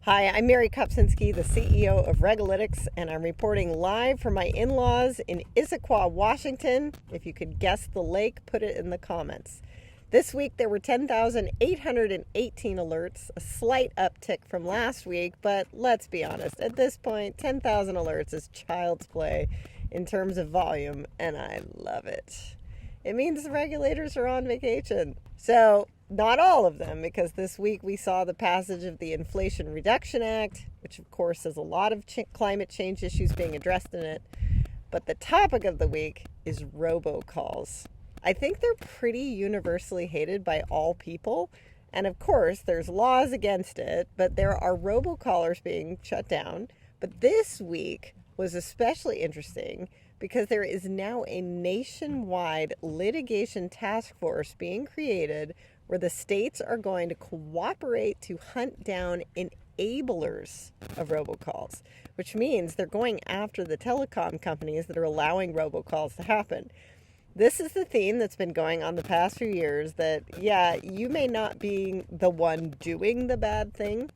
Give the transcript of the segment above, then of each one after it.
Hi, I'm Mary Kopczynski, the CEO of Regalytics, and I'm reporting live from my in-laws in Issaquah, Washington. If you could guess the lake, put it in the comments. This week there were 10,818 alerts, a slight uptick from last week, but let's be honest, at this point, 10,000 alerts is child's play in terms of volume, and I love it. It means the regulators are on vacation. So, not all of them, because this week we saw the passage of the Inflation Reduction Act, which of course has a lot of climate change issues being addressed in it. But the topic of the week is robocalls. I think they're pretty universally hated by all people. And of course, there's laws against it, but there are robocallers being shut down. But this week was especially interesting because there is now a nationwide litigation task force being created where the states are going to cooperate to hunt down enablers of robocalls, which means they're going after the telecom companies that are allowing robocalls to happen. This is the theme that's been going on the past few years that, yeah, you may not be the one doing the bad thing,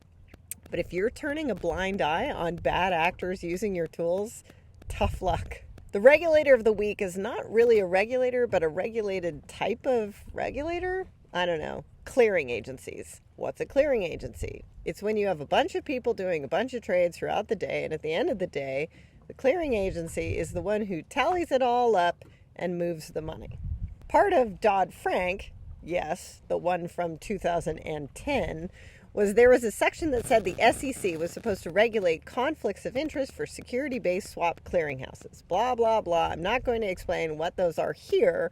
but if you're turning a blind eye on bad actors using your tools, tough luck. The regulator of the week is not really a regulator, but a regulated type of regulator. I don't know. Clearing agencies. What's a clearing agency? It's when you have a bunch of people doing a bunch of trades throughout the day, and at the end of the day, the clearing agency is the one who tallies it all up and moves the money. Part of Dodd-Frank, yes, the one from 2010, was there was a section that said the SEC was supposed to regulate conflicts of interest for security-based swap clearinghouses. Blah, blah, blah. I'm not going to explain what those are here,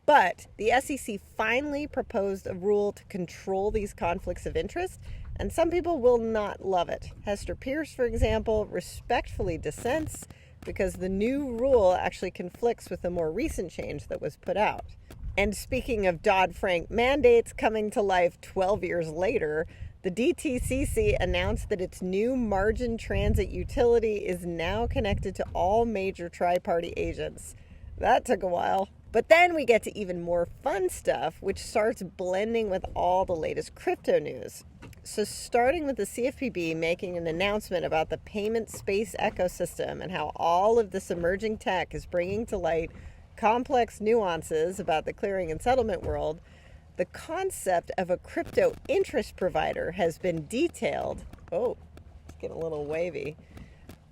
but the SEC finally proposed a rule to control these conflicts of interest, and some people will not love it. Hester Pierce, for example, respectfully dissents because the new rule actually conflicts with the more recent change that was put out. And speaking of Dodd-Frank mandates coming to life 12 years later, the DTCC announced that its new margin transit utility is now connected to all major tri-party agents. That took a while. But then we get to even more fun stuff, which starts blending with all the latest crypto news. So starting with the CFPB making an announcement about the payment space ecosystem and how all of this emerging tech is bringing to light complex nuances about the clearing and settlement world, the concept of a crypto interest provider has been detailed. Oh, it's getting a little wavy.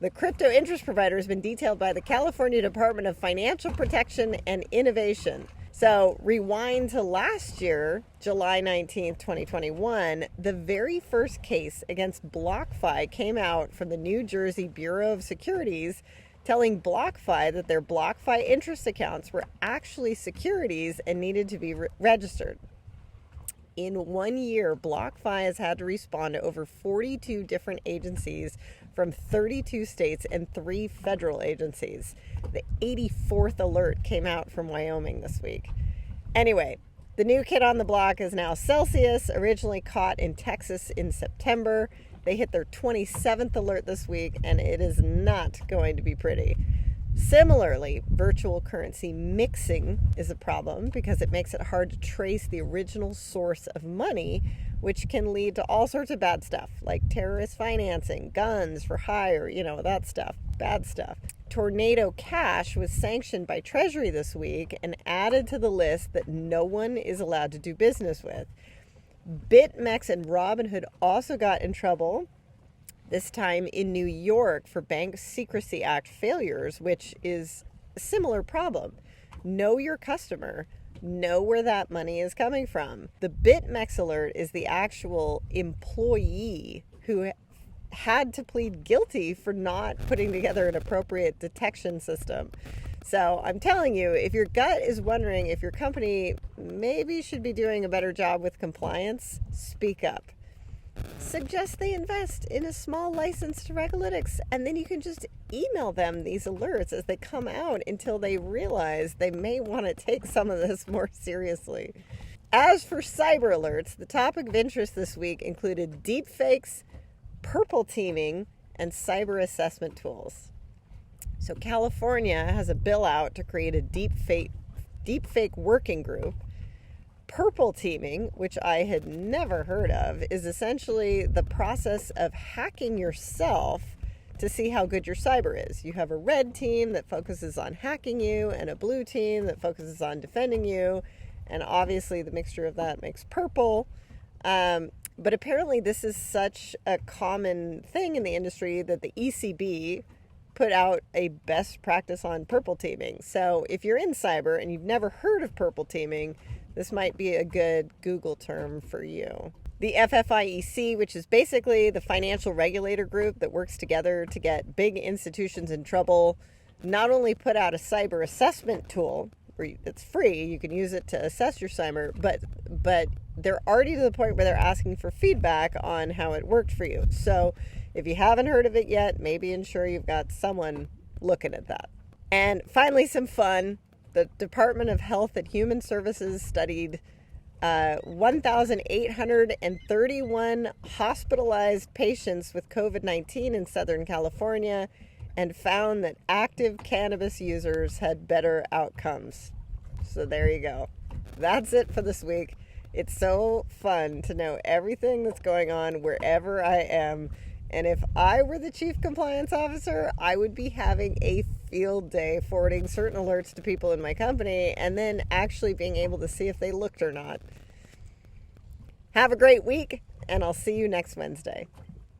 The crypto interest provider has been detailed by the California Department of Financial Protection and Innovation. So rewind to last year, July 19th, 2021, the very first case against BlockFi came out from the New Jersey Bureau of Securities telling BlockFi that their BlockFi interest accounts were actually securities and needed to be registered. In 1 year, BlockFi has had to respond to over 42 different agencies from 32 states and 3 federal agencies. The 84th alert came out from Wyoming this week. Anyway, the new kid on the block is now Celsius, originally caught in Texas in September. They hit their 27th alert this week, and it is not going to be pretty. Similarly, virtual currency mixing is a problem because it makes it hard to trace the original source of money, which can lead to all sorts of bad stuff, like terrorist financing, guns for hire, that stuff, bad stuff. Tornado Cash was sanctioned by Treasury this week and added to the list that no one is allowed to do business with. BitMEX and Robinhood also got in trouble, this time in New York, for Bank Secrecy Act failures, which is a similar problem. Know your customer. Know where that money is coming from. The BitMEX alert is the actual employee who had to plead guilty for not putting together an appropriate detection system. So I'm telling you, if your gut is wondering if your company maybe should be doing a better job with compliance, speak up. Suggest they invest in a small license to Regalytics, and then you can just email them these alerts as they come out until they realize they may want to take some of this more seriously. As for cyber alerts, the topic of interest this week included deepfakes, purple teaming, and cyber assessment tools. So California has a bill out to create a deepfake working group. Purple teaming, which I had never heard of, is essentially the process of hacking yourself to see how good your cyber is. You have a red team that focuses on hacking you and a blue team that focuses on defending you. And obviously the mixture of that makes purple. But apparently this is such a common thing in the industry that the ECB put out a best practice on purple teaming. So if you're in cyber and you've never heard of purple teaming, this might be a good Google term for you. The FFIEC, which is basically the financial regulator group that works together to get big institutions in trouble, not only put out a cyber assessment tool, it's free, you can use it to assess your cyber, but they're already to the point where they're asking for feedback on how it worked for you. So if you haven't heard of it yet, maybe ensure you've got someone looking at that. And finally, some fun. The Department of Health and Human Services studied 1,831 hospitalized patients with COVID-19 in Southern California and found that active cannabis users had better outcomes. So there you go. That's it for this week. It's so fun to know everything that's going on wherever I am. And if I were the chief compliance officer, I would be having a field day forwarding certain alerts to people in my company and then actually being able to see if they looked or not. Have a great week, and I'll see you next Wednesday.